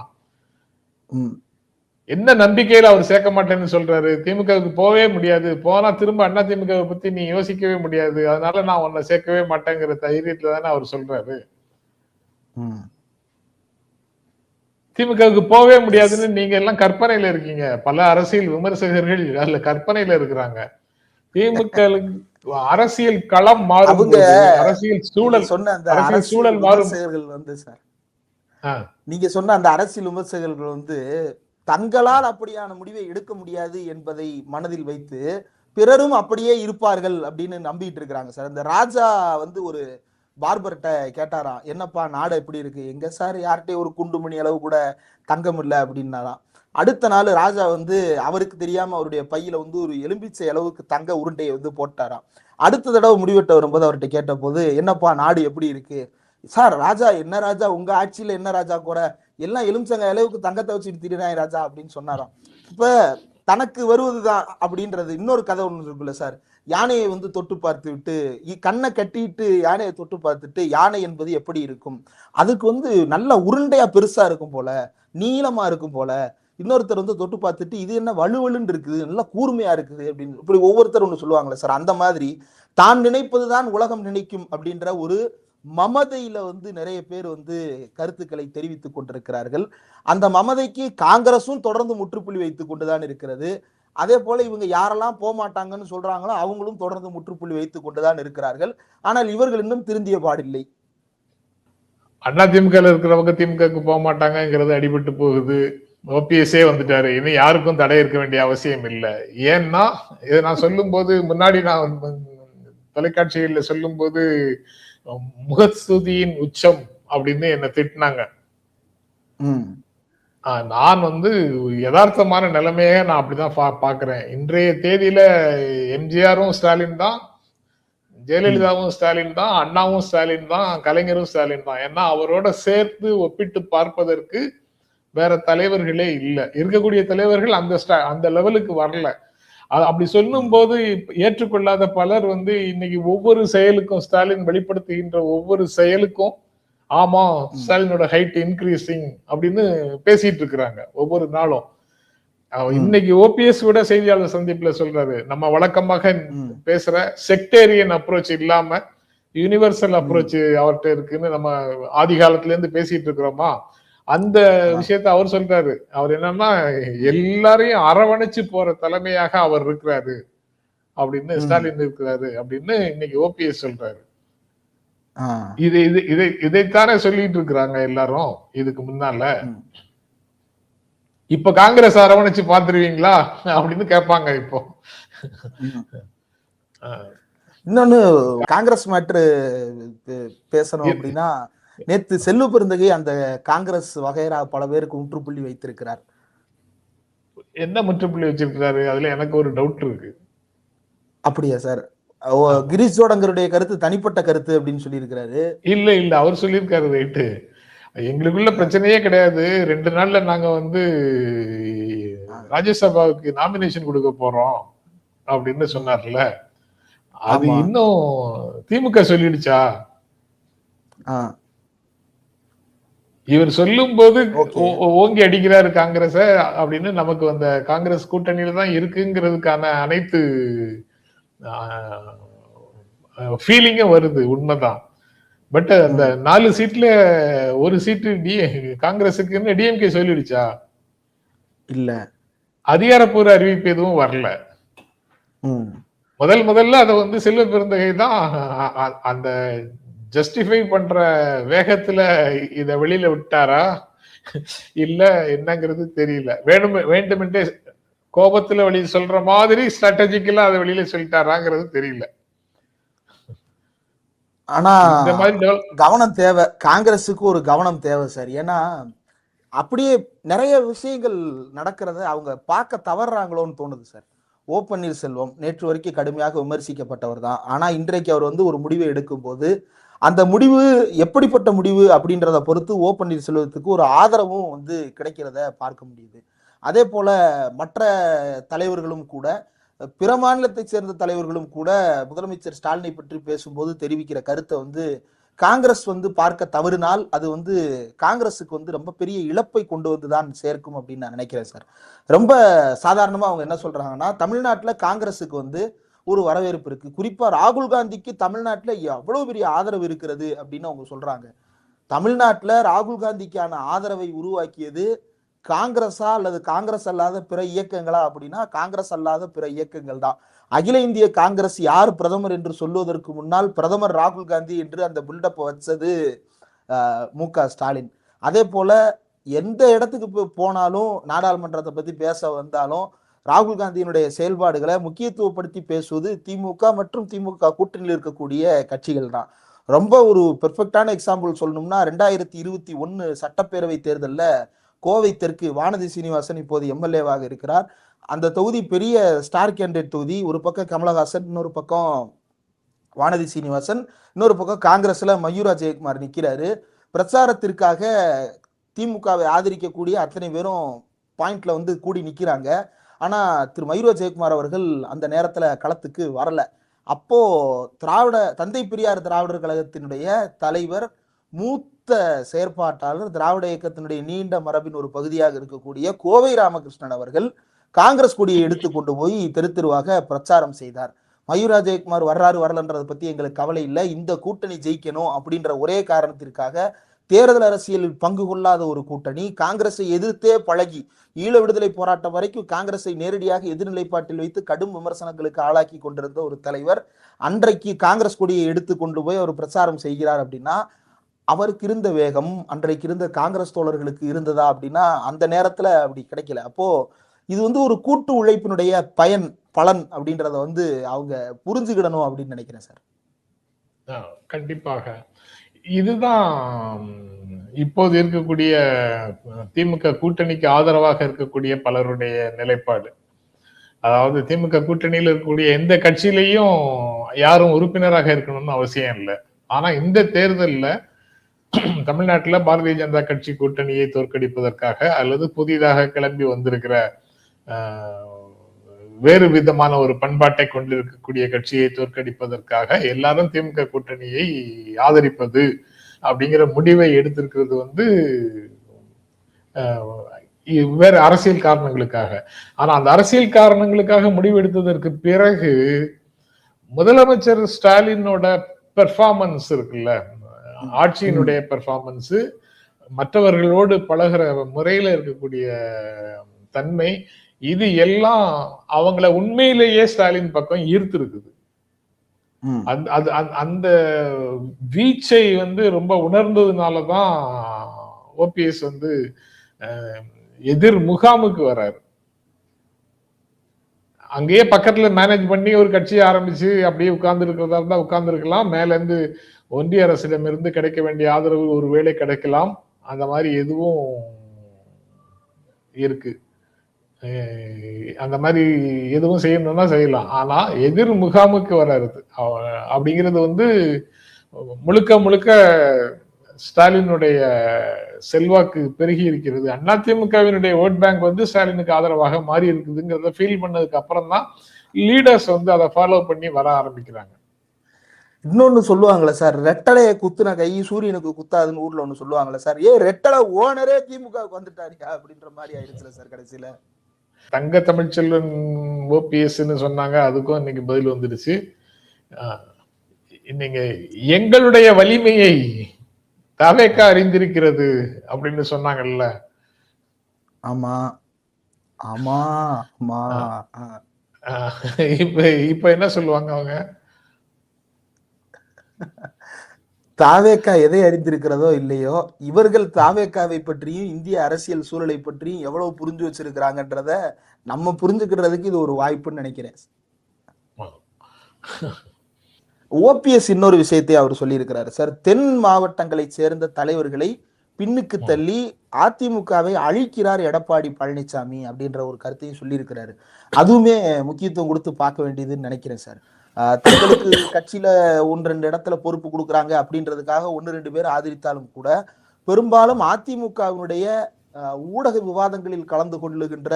[SPEAKER 2] என்ன நம்பிக்கையில அவர் சேர்க்க மாட்டேன்னு சொல்றாரு? திமுகவுக்கு போவே முடியாது, போனா திரும்ப அண்ணா திமுகவை பத்தி நீ யோசிக்கவே முடியாது, அதனால நான் உன்னை சேர்க்கவே மாட்டேங்கிற தைரியத்துல தானே அவர் சொல்றாரு. திமுகவுக்கு போவே முடியாதுன்னு நீங்க எல்லாம் கற்பனையில இருக்கீங்க. பல அரசியல் விமர்சகர்கள் அதுல கற்பனையில இருக்கிறாங்க. அரசியல் களம்
[SPEAKER 1] அவங்க
[SPEAKER 2] மாறும்போது, அரசியல்
[SPEAKER 1] நீங்க
[SPEAKER 2] சூழல்
[SPEAKER 1] சொன்ன அந்த
[SPEAKER 2] அரசியல்
[SPEAKER 1] அரசியல்
[SPEAKER 2] சூழல் மாறும்.
[SPEAKER 1] விமர்சகர்கள் வந்து சார்,
[SPEAKER 2] ஆ,
[SPEAKER 1] நீங்க சொன்ன அந்த அரசியல் விமர்சகர்கள் வந்து தங்களால் அப்படியான முடிவை எடுக்க முடியாது என்பதை மனதில் வைத்து பிறரும் அப்படியே இருப்பார்கள் அப்படின்னு நம்பிட்டு இருக்கிறாங்க சார். இந்த ராஜா வந்து ஒரு பார்பர்ட்ட கேட்டாராம், என்னப்பா நாடு எப்படி இருக்கு? எங்க சார் யார்கிட்டயும் ஒரு குண்டு மணி அளவு கூட தங்கம் இல்லை அப்படின்னாராம். அடுத்த நாள் ராஜா வந்து அவருக்கு தெரியாம அவருடைய பையில வந்து ஒரு எலும்பிச்சை அளவுக்கு தங்க உருண்டையை வந்து போட்டாராம். அடுத்த தடவை முடிவெட்ட வரும்போது அவர்கிட்ட கேட்ட போது, என்னப்பா நாடு எப்படி இருக்கு? சார் ராஜா, என்ன ராஜா உங்க ஆட்சியில என்ன ராஜா கூட எல்லாம் எலுமிச்சங்க அளவுக்கு தங்கத்தை வச்சுட்டு திரிறாங்க ராஜா அப்படின்னு சொன்னாராம். இப்ப தனக்கு வருவதுதான் அப்படின்றது இன்னொரு கதை ஒன்று இருக்குல்ல சார். யானையை வந்து தொட்டு பார்த்து விட்டு கண்ணை கட்டிட்டு யானையை தொட்டு பார்த்துட்டு யானை என்பது எப்படி இருக்கும், அதுக்கு வந்து நல்ல உருண்டையா பெருசா இருக்கும் போல, நீளமா இருக்கும் போல. இன்னொருத்தர் வந்து தொட்டு பார்த்துட்டு இது என்ன வலுவலுன்னு இருக்குது, நல்லா கூர்மையா இருக்குது அப்படின்னு இப்படி ஒவ்வொருத்தர் ஒன்று சொல்லுவாங்களே சார். அந்த மாதிரி தான் நினைப்பதுதான் உலகம் நினைக்கும் அப்படின்ற ஒரு மமதையில வந்து நிறைய பேர் வந்து கருத்துக்களை தெரிவித்துக் கொண்டிருக்கிறார்கள். அந்த மமதைக்கு காங்கிரசும் தொடர்ந்து முற்றுப்புள்ளி வைத்துக் கொண்டுதான் இருக்கிறது. அதே போல இவங்க யாரெல்லாம் போக மாட்டாங்கன்னு சொல்றாங்களோ அவங்களும் தொடர்ந்து முற்றுப்புள்ளி வைத்துக் கொண்டுதான் இருக்கிறார்கள். ஆனால் இவர்கள் இன்னும் திருந்திய பாடில்லை.
[SPEAKER 2] அண்ணா திமுக இருக்கிறவங்க திமுகக்கு போக மாட்டாங்கிறது அடிபட்டு போகுது. ஓபிஎஸ்ஏ வந்துட்டாரு, இனி யாருக்கும் தடை இருக்க வேண்டிய அவசியம் இல்லை. ஏன்னா இதை நான் சொல்லும் போது முன்னாடி நான் தொலைக்காட்சிகளில் சொல்லும் போது முகஸ்துதியின் உச்சம் அப்படின்னு என்ன திட்டினாங்க. நான் வந்து யதார்த்தமான நிலைமையே நான் அப்படிதான் பாக்குறேன். இன்றைய தேதியில எம்ஜிஆரும் ஸ்டாலின் தான், ஜெயலலிதாவும் ஸ்டாலின் தான், அண்ணாவும் ஸ்டாலின் தான், கலைஞரும் ஸ்டாலின் தான். ஏன்னா அவரோட சேர்த்து ஒப்பிட்டு பார்ப்பதற்கு வேற தலைவர்களே இல்லை. இருக்கக்கூடிய தலைவர்கள் அந்த லெவலுக்கு வரல. அப்படி சொல்லும் போது ஏற்றுக்கொள்ளாத பலர் வந்து இன்னைக்கு ஒவ்வொரு செயலுக்கும், ஸ்டாலின் வெளிப்படுத்துகின்ற ஒவ்வொரு செயலுக்கும் ஆமா ஸ்டாலினோட ஹைட் இன்க்ரீசிங் அப்படின்னு பேசிட்டு இருக்கிறாங்க ஒவ்வொரு நாளும். இன்னைக்கு ஓபிஎஸ் விட செய்தியாளர் சந்திப்புல சொல்றாரு, நம்ம வழக்கமாக பேசுற செக்டேரியன் அப்ரோச் இல்லாம யூனிவர்சல் அப்ரோச் அவர்கிட்ட இருக்குன்னு நம்ம ஆதி காலத்துல இருந்து பேசிட்டு இருக்கிறோமா, அந்த விஷயத்த அவர் சொல்றாரு. அவர் என்னன்னா எல்லாரையும் அரவணைச்சு போற தலைமையாக அவர் இருக்கிறாரு அப்படின்னு, ஸ்டாலின் இருக்கிறாரு அப்படின்னு இன்னைக்கு ஓபிஎஸ் சொல்றாரு. இதைத்தானே சொல்லிட்டு இருக்கிறாங்க எல்லாரும் இதுக்கு முன்னால. இப்ப காங்கிரஸ் அரவணைச்சு பாத்துருவீங்களா அப்படின்னு கேட்பாங்க இப்போ.
[SPEAKER 1] இன்னொன்னு காங்கிரஸ் மேட்ரு பேசணும் அப்படின்னா, நேத்து செல்வ பெருந்தகை அந்த காங்கிரஸ் வகைரா பல பேருக்கு முற்றுப்புள்ளி வைத்திருக்கிறார்.
[SPEAKER 2] என்ன முற்றுப்புள்ளி வச்சிருக்கிறாரு அதுல எனக்கு ஒரு டவுட் இருக்கு.
[SPEAKER 1] அப்படியா சார்? கிரீஷ் ஜோடங்கருடைய கருத்து தனிப்பட்ட கருத்து அப்படின்னு சொல்லி இருக்கிறாரு.
[SPEAKER 2] இல்ல அவர் சொல்லியிருக்காரு ரைட்டு, எங்களுக்குள்ள பிரச்சனையே கிடையாது, 2 நாள்ல நாங்க வந்து ராஜ்யசபாவுக்கு நாமினேஷன் கொடுக்க போறோம் அப்படின்னு சொன்னார்ல. அது இன்னும் திமுக சொல்லிடுச்சா? இவர் சொல்லும் போது ஓங்கி அடிக்கிறாரு காங்கிரஸ அப்படின்னு நமக்கு அந்த காங்கிரஸ் கூட்டணியில தான் இருக்குங்கிறதுக்கான அனைத்து ஃபீலிங்கும் வருது, உண்மைதான். பட் அந்த 4 சீட்ல 1 சீட்டு காங்கிரஸுக்கு டிஎம்கே சொல்லிடுச்சா?
[SPEAKER 1] இல்ல,
[SPEAKER 2] அதிகாரப்பூர்வ அறிவிப்பு எதுவும் வரல. முதல்ல அதை வந்து செல்வ பெருந்தகை தான் அந்த ஜஸ்டிஃபை பண்ற வேகத்துல இத வெளியில விட்டாரா இல்ல என்னங்கிறது தெரியல. வேண்டுமென்றே கோபத்துல வெளியே சொல்ற மாதிரி ஸ்ட்ராட்டஜிக்கலா அதை வெளியில சொல்லிட்டாராங்கிறது தெரியல.
[SPEAKER 1] ஆனா கவனம் தேவை, காங்கிரஸுக்கு ஒரு கவனம் தேவை சார். ஏன்னா அப்படியே நிறைய விஷயங்கள் நடக்கிறத அவங்க பார்க்க தவறுறாங்களோன்னு தோணுது சார். ஓ பன்னீர்செல்வம் நேற்று வரைக்கும் கடுமையாக விமர்சிக்கப்பட்டவர் தான். ஆனா இன்றைக்கு அவர் வந்து ஒரு முடிவை எடுக்கும் போது அந்த முடிவு எப்படிப்பட்ட முடிவு அப்படின்றத பொறுத்து ஓ பன்னீர்செல்வத்துக்கு ஒரு ஆதரவும் வந்து கிடைக்கிறத பார்க்க முடியுது. அதே போல மற்ற தலைவர்களும் கூட, பிற மாநிலத்தை சேர்ந்த தலைவர்களும் கூட முதலமைச்சர் ஸ்டாலினை பற்றி பேசும்போது தெரிவிக்கிற கருத்தை வந்து காங்கிரஸ் வந்து பார்க்க தவறினால் அது வந்து காங்கிரஸுக்கு வந்து ரொம்ப பெரிய இழப்பை கொண்டு வந்துதான் சேர்க்கும் அப்படின்னு நான் நினைக்கிறேன் சார். ரொம்ப சாதாரணமா அவங்க என்ன சொல்றாங்கன்னா, தமிழ்நாட்டுல காங்கிரஸுக்கு வந்து ஒரு வரவேற்பு இருக்கு, குறிப்பா ராகுல் காந்திக்கு தமிழ்நாட்டுல எவ்வளவு பெரிய ஆதரவு இருக்கிறது அப்படின்னு அவங்க சொல்றாங்க. தமிழ்நாட்டுல ராகுல் காந்திக்கான ஆதரவை உருவாக்கியது காங்கிரஸா அல்லது காங்கிரஸ் அல்லாத பிற இயக்கங்களா அப்படின்னா காங்கிரஸ் அல்லாத பிற இயக்கங்கள் தான். அகில இந்திய காங்கிரஸ் யார் பிரதமர் என்று சொல்வதற்கு முன்னால் பிரதமர் ராகுல் காந்தி என்று அந்த பில்டப் வச்சது மு.க.ஸ்டாலின். அதே போல எந்த இடத்துக்கு போனாலும் நாடாளுமன்றத்தை பத்தி பேச வந்தாலும் ராகுல் காந்தியினுடைய செயல்பாடுகளை முக்கியத்துவப்படுத்தி பேசுவது திமுக மற்றும் திமுக கூட்டணியில் இருக்கக்கூடிய கட்சிகள் தான். ரொம்ப ஒரு பெர்ஃபெக்டான எக்ஸாம்பிள் சொல்லணும்னா 2021 சட்டப்பேரவை தேர்தலில் கோவை தெற்கு வானதி சீனிவாசன் இப்போது எம்எல்ஏவாக இருக்கிறார். அந்த தொகுதி பெரிய ஸ்டார் கேண்டிடேட் தொகுதி. ஒரு பக்கம் கமலஹாசன், இன்னொரு பக்கம் வானதி சீனிவாசன், இன்னொரு பக்கம் காங்கிரஸ்ல மயூரா ஜெயக்குமார் நிற்கிறாரு. பிரச்சாரத்திற்காக திமுகவை ஆதரிக்கக்கூடிய அத்தனை பேரும் பாயிண்ட்ல வந்து கூடி நிற்கிறாங்க. ஆனா திரு மயூரா ஜெயக்குமார் அவர்கள் அந்த நேரத்துல களத்துக்கு வரல. அப்போ தந்தை பெரியார் திராவிடர் கழகத்தினுடைய தலைவர், மூத்த செயற்பாட்டாளர், திராவிட இயக்கத்தினுடைய நீண்ட மரபின் ஒரு பகுதியாக இருக்கக்கூடிய கோவை ராமகிருஷ்ணன் அவர்கள் காங்கிரஸ் கொடியை எடுத்து கொண்டு போய் தெரு தெருவாக பிரச்சாரம் செய்தார். மயூரா ஜெயக்குமார் வர்றாரு வரலன்றதை பத்தி எங்களுக்கு கவலை இல்லை, இந்த கூட்டணி ஜெயிக்கணும் அப்படின்ற ஒரே காரணத்திற்காக தேர்தல் அரசியலில் பங்கு கொள்ளாத ஒரு கூட்டணி, காங்கிரஸை எதிர்த்தே பழகி ஈழ விடுதலை போராட்டம் வரைக்கும் காங்கிரஸை நேரடியாக எதிர்நிலைப்பாட்டில் வைத்து கடும் விமர்சனங்களுக்கு ஆளாக்கி கொண்டிருந்த ஒரு தலைவர் அன்றைக்கு காங்கிரஸ் கொடியை எடுத்து கொண்டு போய் அவர் பிரச்சாரம் செய்கிறார் அப்படின்னா அவருக்கு இருந்த வேகம் அன்றைக்கு இருந்த காங்கிரஸ் தோழர்களுக்கு இருந்ததா அப்படின்னா அந்த நேரத்துல அப்படி கிடைக்கல. அப்போ இது வந்து ஒரு கூட்டு உழைப்பினுடைய பலன் அப்படின்றத வந்து அவங்க புரிஞ்சுக்கிடணும் அப்படின்னு நினைக்கிறேன் சார்.
[SPEAKER 2] கண்டிப்பாக இதுதான் இப்போது இருக்கக்கூடிய திமுக கூட்டணிக்கு ஆதரவாக இருக்கக்கூடிய பலருடைய நிலைப்பாடு. அதாவது திமுக கூட்டணியில் இருக்கக்கூடிய எந்த கட்சியிலையும் யாரும் உறுப்பினராக இருக்கணும்னு அவசியம் இல்லை. ஆனா இந்த தேர்தல்ல தமிழ்நாட்டுல பாரதிய ஜனதா கட்சி கூட்டணியை தோற்கடிப்பதற்காக அல்லது புதிதாக கிளம்பி வந்திருக்கிற வேறு விதமான ஒரு பண்பாட்டை கொண்டிருக்கக்கூடிய கட்சியை தோற்கடிப்பதற்காக எல்லாரும் திமுக கூட்டணியை ஆதரிப்பது அப்படிங்கிற முடிவை எடுத்திருக்கிறது வந்து வேற அரசியல் காரணங்களுக்காக. ஆனா அந்த அரசியல் காரணங்களுக்காக முடிவெடுத்ததற்கு பிறகு முதலமைச்சர் ஸ்டாலினோட பெர்ஃபார்மன்ஸ் இருக்குல்ல, ஆட்சியினுடைய பெர்ஃபார்மன்ஸ், மற்றவர்களோடு பழகிற முறையில இருக்கக்கூடிய தன்மை, இது எல்லாம் அவங்கள உண்மையிலேயே ஸ்டாலின் பக்கம் ஈர்த்து இருக்குது. அந்த வீச்சை வந்து ரொம்ப உணர்ந்ததுனாலதான் ஓபிஎஸ் வந்து எதிர் முகாமுக்கு வர்றாரு. அங்கேயே பக்கத்துல மேனேஜ் பண்ணி ஒரு கட்சியை ஆரம்பிச்சு அப்படியே உட்கார்ந்து இருக்கிறதா இருந்தா உட்கார்ந்து இருக்கலாம். மேல இருந்து ஒன்றிய அரசிடம் இருந்து கிடைக்க வேண்டிய ஆதரவு ஒரு வேளை கிடைக்கலாம். அந்த மாதிரி எதுவும் இருக்கு. அந்த மாதிரி எதுவும் செய்யணும்னா செய்யலாம். ஆனா எதிர் முகாமுக்கு வர்றது அப்படிங்கிறது வந்து முழுக்க முழுக்க ஸ்டாலினுடைய செல்வாக்கு பெருகி இருக்கிறது. அதிமுகவினுடைய ஓட் பேங்க் வந்து ஸ்டாலினுக்கு ஆதரவாக மாறி இருக்குதுங்கிறத ஃபீல் பண்ணதுக்கு அப்புறம் தான் லீடர்ஸ் வந்து அதை ஃபாலோ பண்ணி வர ஆரம்பிக்கிறாங்க.
[SPEAKER 1] இன்னொன்னு சொல்லுவாங்களே சார், ரெட்டலையை குத்துன கை சூரியனுக்கு குத்தாதுன்னு ஊர்ல ஒண்ணு சொல்லுவாங்களே சார், ரெட்டலை ஓனரே திமுகவுக்கு வந்துட்டாரியா அப்படின்ற மாதிரி ஆயிடுச்சுல சார் கடைசியில.
[SPEAKER 2] தங்க தமிழ்ச்செல்வன் ஓபிஎஸ்ன்னு சொன்னாங்க, அதுக்கும் இன்னைக்கு பதில் வந்துடுச்சு. நீங்க எங்களுடைய வலிமையை தவேக அறிந்திருக்கிறது அப்படின்னு சொன்னாங்கல்ல.
[SPEAKER 1] ஆமா ஆமா ஆமா.
[SPEAKER 2] இப்ப என்ன சொல்லுவாங்க அவங்க?
[SPEAKER 1] தாவேக்கா எதை அறிந்திருக்கிறதோ இல்லையோ, இவர்கள் தாவேக்காவை பற்றியும் இந்திய அரசியல் சூழலை பற்றியும் எவ்வளவு புரிஞ்சு வச்சிருக்கிறாங்கன்றத நம்ம புரிஞ்சுக்கிறதுக்கு இது ஒரு வாய்ப்புன்னு நினைக்கிறேன். ஓபிஎஸ் இன்னொரு விஷயத்தை அவர் சொல்லியிருக்கிறாரு சார், தென் மாவட்டங்களை சேர்ந்த தலைவர்களை பின்னுக்கு தள்ளி அதிமுகவை அழிக்கிறார் எடப்பாடி பழனிசாமி அப்படின்ற ஒரு கருத்தையும் சொல்லியிருக்கிறாரு. அதுவுமே முக்கியத்துவம் கொடுத்து பார்க்க வேண்டியதுன்னு நினைக்கிறேன் சார். தங்களுக்கு கட்சியில 1-2 இடத்துல பொறுப்பு கொடுக்குறாங்க அப்படின்றதுக்காக 1-2 பேர் ஆதரித்தாலும் கூட பெரும்பாலும் அதிமுகவினுடைய ஊடக விவாதங்களில் கலந்து கொள்ளுகின்ற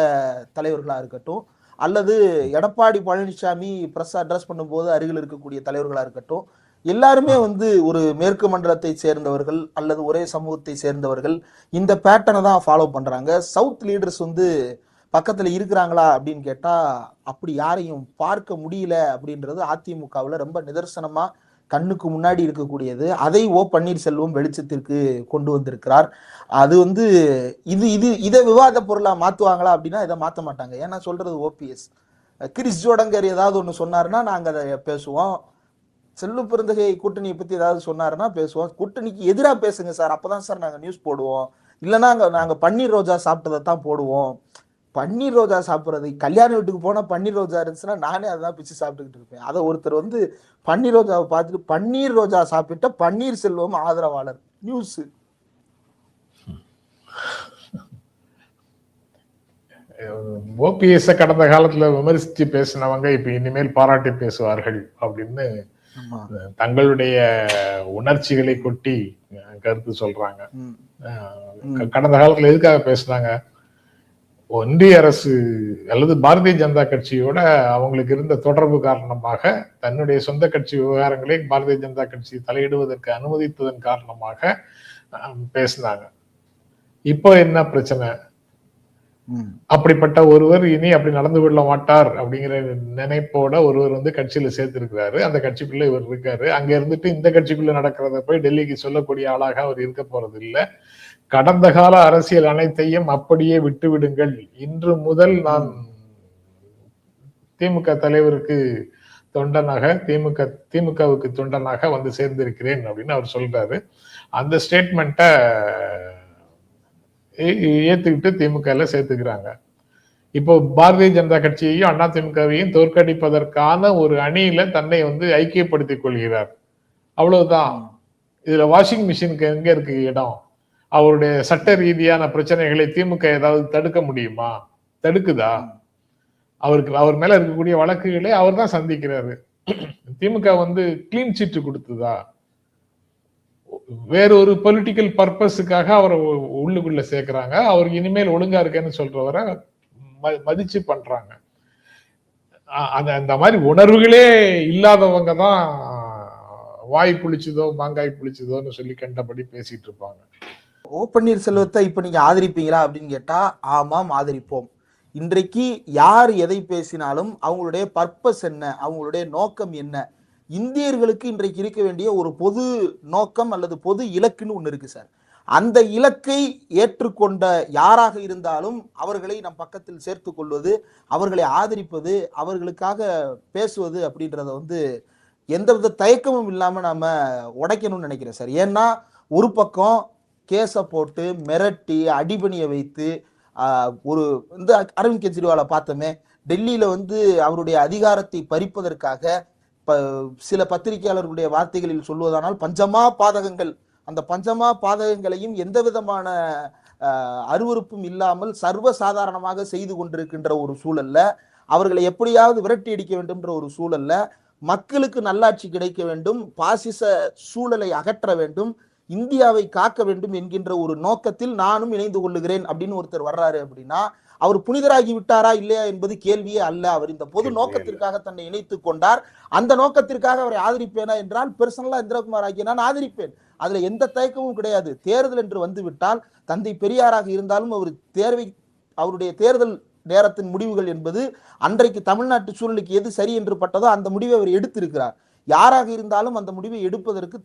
[SPEAKER 1] தலைவர்களா இருக்கட்டும், அல்லது எடப்பாடி பழனிசாமி பிரஸ் அட்ரஸ் பண்ணும்போது அருகில் இருக்கக்கூடிய தலைவர்களா இருக்கட்டும், எல்லாருமே வந்து ஒரு மேற்கு மண்டலத்தை சேர்ந்தவர்கள் அல்லது ஒரே சமூகத்தை சேர்ந்தவர்கள். இந்த பேட்டர்னை தான் ஃபாலோ பண்றாங்க. சவுத் லீடர்ஸ் வந்து பக்கத்துல இருக்கிறாங்களா அப்படின்னு கேட்டா அப்படி யாரையும் பார்க்க முடியல அப்படின்றது அதிமுகவில் ரொம்ப நிதர்சனமா கண்ணுக்கு முன்னாடி இருக்கக்கூடியது. அதை பன்னீர்செல்வம் வெளிச்சத்திற்கு கொண்டு வந்திருக்கிறார். அது வந்து இதை விவாத பொருளா மாத்துவாங்களா அப்படின்னா இதை மாத்த மாட்டாங்க. ஏன்னா சொல்றது ஓபிஎஸ். கிரிஸ் ஜோடங்கர் ஏதாவது ஒண்ணு சொன்னாருன்னா நாங்க அதை பேசுவோம். செல்வ பெருந்தகை கூட்டணியை பத்தி ஏதாவது சொன்னாருன்னா பேசுவோம். கூட்டணிக்கு எதிராக பேசுங்க சார், அப்பதான் சார் நாங்க நியூஸ் போடுவோம். இல்லைன்னா நாங்க பன்னீர் ரோஜா சாப்பிட்டதை தான் போடுவோம். பன்னீர் ரோஜா சாப்பிட்றது, கல்யாண வீட்டுக்கு போனா பன்னீர் ரோஜா இருந்துச்சுன்னா நானே அதான் பிச்சு சாப்பிட்டுக்கிட்டு இருப்பேன். அதை ஒருத்தர் வந்து பன்னீர் ரோஜாவை பார்த்துட்டு பன்னீர் ரோஜா சாப்பிட்ட பன்னீர்செல்வம் ஆதரவாளர் நியூஸ்.
[SPEAKER 2] ஓபிஎஸ் கடந்த காலத்துல விமர்சித்து பேசினவங்க இப்ப இனிமேல் பாராட்டி பேசுவார்கள் அப்படின்னு தங்களுடைய உணர்ச்சிகளை கொட்டி கருத்து சொல்றாங்க. கடந்த காலத்துல எதுக்காக பேசினாங்க? ஒன்றிய அரசு அல்லது பாரதிய ஜனதா கட்சியோட அவங்களுக்கு இருந்த தொடர்பு காரணமாக தன்னுடைய சொந்த கட்சி விவகாரங்களை பாரதிய ஜனதா கட்சி தலையிடுவதற்கு அனுமதித்ததன் காரணமாக பேசினாங்க. இப்போ என்ன பிரச்சனை? அப்படிப்பட்ட ஒருவர் இனி அப்படி நடந்து கொள்ள மாட்டார் அப்படிங்கிற நினைப்போட ஒருவர் வந்து கட்சியில சேர்த்திருக்கிறாரு. அந்த கட்சிக்குள்ள இவர் இருக்காரு. அங்க இருந்துட்டு இந்த கட்சிக்குள்ள நடக்கிறத போய் டெல்லிக்கு சொல்லக்கூடிய ஆளாக அவர் இருக்க போறது இல்லை. கடந்த கால அரசியல் அனைத்தையும் அப்படியே விட்டு விடுங்கள். இன்று முதல் நான் திமுக தலைவருக்கு தொண்டனாக, திமுகவுக்கு தொண்டனாக வந்து சேர்ந்திருக்கிறேன் அப்படின்னு அவர் சொல்றாரு. அந்த ஸ்டேட்மெண்ட்டை ஏத்துக்கிட்டு திமுக சேர்த்துக்கிறாங்க. இப்போ பாரதிய ஜனதா கட்சியையும் அண்ணா திமுகவையும் தோற்கடிப்பதற்கான ஒரு அணியில தன்னை வந்து ஐக்கியப்படுத்திக் கொள்கிறார். அவ்வளவுதான். இதுல வாஷிங் மிஷினுக்கு எங்க இருக்கு இடம்? அவருடைய சட்ட ரீதியான பிரச்சனைகளை திமுக ஏதாவது தடுக்க முடியுமா? தடுக்குதா? அவர் மேல இருக்கக்கூடிய வழக்குகளை அவர் தான் சந்திக்கிறாரு. திமுக வந்து கிளீன் சீட்டு கொடுத்ததா? வேற ஒரு பொலிட்டிக்கல் பர்பஸுக்காக அவரை உள்ளுக்குள்ள சேர்க்கிறாங்க. அவர் இனிமேல் ஒழுங்கா இருக்கேன்னு சொல்றவரை மதிச்சு பண்றாங்க. அந்த மாதிரி உணர்வுகளே இல்லாதவங்க தான் வாய் புளிச்சதோ மாங்காய் புளிச்சதோன்னு சொல்லி கண்டபடி பேசிட்டு இருப்பாங்க.
[SPEAKER 1] பன்னீர்செல்வத்தை இப்ப நீங்க ஆதரிப்பீங்களா அப்படின்னு கேட்டா ஆமாம், ஆதரிப்போம். இன்றைக்கு யார் எதை பேசினாலும் அவங்களுடைய பர்பஸ் என்ன, அவங்களுடைய நோக்கம் என்ன, இந்தியர்களுக்கு இன்றைக்கு இருக்க வேண்டிய ஒரு பொது நோக்கம் அல்லது பொது இலக்குன்னு ஒண்ணு இருக்கு சார். அந்த இலக்கை ஏற்றுக்கொண்ட யாராக இருந்தாலும் அவர்களை நம் பக்கத்தில் சேர்த்து கொள்வது, அவர்களை ஆதரிப்பது, அவர்களுக்காக பேசுவது அப்படின்றத வந்து எந்தவித தயக்கமும் இல்லாம நாம உடைக்கணும்னு நினைக்கிறேன் சார். ஏன்னா ஒரு பக்கம் கேஸை போட்டு மிரட்டி அடிபணிய வைத்து ஒரு இந்த அரவிந்த் கெஜ்ரிவாலை பார்த்தோமே, டெல்லியில வந்து அவருடைய அதிகாரத்தை பறிப்பதற்காக சில பத்திரிகையாளர்களுடைய வார்த்தைகளில் சொல்வதானால் பஞ்சமா பாதகங்கள், அந்த பஞ்சமா பாதகங்களையும் எந்த விதமான அருவருப்பும் இல்லாமல் சர்வசாதாரணமாக செய்து கொண்டிருக்கின்ற ஒரு சூழல்ல, அவர்களை எப்படியாவது விரட்டி அடிக்க வேண்டும்ன்ற ஒரு சூழல்ல, மக்களுக்கு நல்லாட்சி கிடைக்க வேண்டும், பாசிச சூழலை அகற்ற வேண்டும், இந்தியாவை காக்க வேண்டும் என்கின்ற ஒரு நோக்கத்தில் நானும் இணைந்து கொள்ளுகிறேன் அப்படின்னு ஒருத்தர் வர்றாரு அப்படின்னா அவர் புனிதராகி விட்டாரா இல்லையா என்பது கேள்வியே அல்ல. அவர் இந்த பொது நோக்கத்திற்காக தன்னை இணைத்துக் கொண்டார். அந்த நோக்கத்திற்காக அவரை ஆதரிப்பேனா என்றால் பெர்சனலா இந்திரகுமார் ஆகிய நான் ஆதரிப்பேன். அதுல எந்த தயக்கமும் கிடையாது. தேர்தல் என்று வந்துவிட்டால் தந்தை பெரியாராக இருந்தாலும் அவருடைய தேர்தல் நேரத்தின் முடிவுகள் என்பது அன்றைக்கு தமிழ்நாட்டு சூழலுக்கு எது சரி என்று பட்டதோ அந்த முடிவை அவர் எடுத்திருக்கிறார். யாராக இருந்தாலும் அந்த முடிவை எடுப்பதற்கு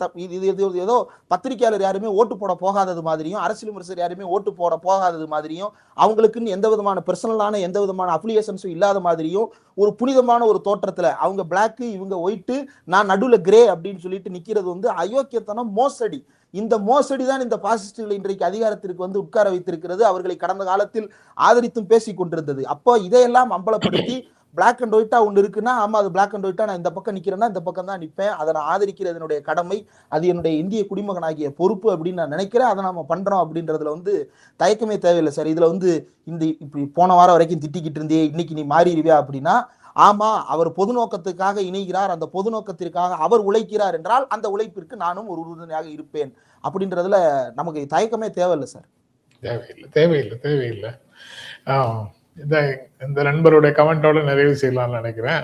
[SPEAKER 1] ஏதோ பத்திரிகையாளர் யாருமே ஓட்டு போட போகாதது மாதிரியும், அரசியல் விமர்சகர் யாருமே ஓட்டு போட போகாதது மாதிரியும், அவங்களுக்குன்னு எந்த விதமான பர்சனலான எந்த விதமான அப்ளிகேஷன்ஸும் இல்லாத மாதிரியும் ஒரு புனிதமான ஒரு தோற்றத்துல அவங்க பிளாக்கு இவங்க ஒயிட்டு நான் நடுவுல கிரே அப்படின்னு சொல்லிட்டு நிக்கிறது வந்து அயோக்கியத்தனம், மோசடி. இந்த மோசடி தான் இந்த பாசிஸ்டுகளை இன்றைக்கு அதிகாரத்திற்கு வந்து உட்கார வைத்திருக்கிறது. அவர்களை கடந்த காலத்தில் ஆதரித்தும் பேசிக் கொண்டிருந்தது. அப்போ இதையெல்லாம் அம்பலப்படுத்தி பிளாக் அண்ட் ஒயிட்டா ஒன்று இருக்குன்னா ஆமா அது பிளாக் அண்ட் ஒயிட்டா நான் இந்த பக்கம் நிக்கிறேன்னா இந்த பக்கம் தான் நிற்பேன், அதை நான் ஆதரிக்கிறது என்னுடைய கடமை, அது என்னுடைய இந்திய குடிமகனாகிய பொறுப்பு அப்படின்னு நான் நினைக்கிறேன். அதை நம்ம பண்றோம் அப்படின்றதுல வந்து தயக்கமே தேவையில்லை சார். இதுல வந்து இப்படி போன வாரம் வரைக்கும் திட்டிக்கிட்டு இருந்தே இன்னைக்கு நீ மாறிடுவியா அப்படின்னா ஆமா அவர் பொது நோக்கத்துக்காக இணைகிறார், அந்த பொது நோக்கத்திற்காக அவர் உழைக்கிறார் என்றால் அந்த உழைப்பிற்கு நானும் ஒரு உறுதுணையாக இருப்பேன் அப்படின்றதுல நமக்கு தயக்கமே தேவையில்லை சார்.
[SPEAKER 2] தேவையில்லை. இந்த நண்பருடைய கமெண்டோட நிறைவு செய்யலாம்னு நினைக்கிறேன்.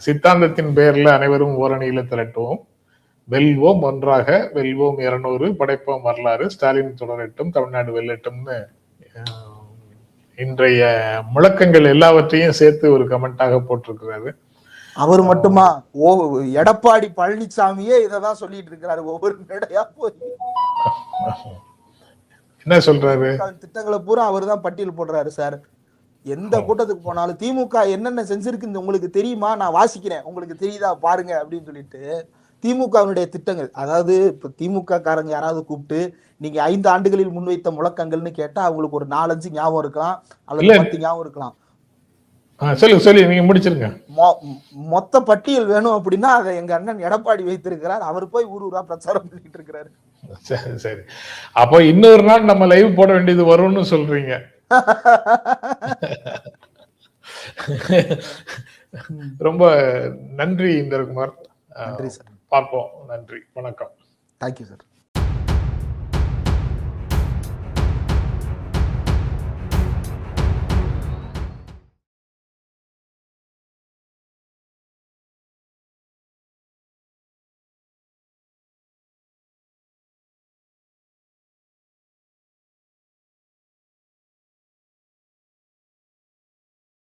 [SPEAKER 2] சித்தாந்தத்தின் பெயர்ல அனைவரும் ஓரணியில திரட்டுவோம், வெல்வோம், ஒன்றாக வெல்வோம், 200 படைப்போம் வரலாறு, ஸ்டாலின் தொடரட்டும், தமிழ்நாடு வெல்லட்டும்னு இன்றைய முழக்கங்கள் எல்லாவற்றையும் சேர்த்து ஒரு கமெண்டாக போட்டிருக்கிறாரு.
[SPEAKER 1] அவர் மட்டுமா, எடப்பாடி பழனிசாமியே இததான் சொல்லிட்டு இருக்கிறாரு ஒவ்வொரு மேடையா போய்.
[SPEAKER 2] என்ன சொல்றாரு?
[SPEAKER 1] திட்டங்களை பூரா அவர் தான் பட்டியல் போடுறாரு சார். எந்த கூட்டத்துக்கு போனாலும் திமுக என்னென்ன செஞ்சிருக்கு உங்களுக்கு தெரியுமா, நான் வாசிக்கிறேன், உங்களுக்கு தெரியுதா பாருங்க அப்படின்னு சொல்லிட்டு திமுகவினுடைய திட்டங்கள். அதாவது இப்ப திமுக காரங்க யாராவது கூப்பிட்டு நீங்க 5 ஆண்டுகளில் முன்வைத்த முழக்கங்கள்னு கேட்டா அவங்களுக்கு ஒரு 4-5 ஞாபகம் இருக்கலாம், அல்லது 10 ஞாபகம் இருக்கலாம்.
[SPEAKER 2] சொல்லி நீங்க முடிச்சிருங்க.
[SPEAKER 1] மொத்த பட்டியல் வேணும் அப்படின்னா அதை எங்க அண்ணன் எடப்பாடி வைத்திருக்கிறார். அவர் போய் ஊர் ஊரா பிரச்சாரம் பண்ணிட்டு இருக்கிறாரு.
[SPEAKER 2] சரி, அப்போ இன்னொரு நாள் நம்ம லைவ் போட வேண்டியது வரும்னு சொல்றீங்க. ரொம்ப நன்றி இந்திரகுமார்.
[SPEAKER 1] நன்றி சார்.
[SPEAKER 2] பார்ப்போம். நன்றி, வணக்கம்.
[SPEAKER 1] Thank you sir.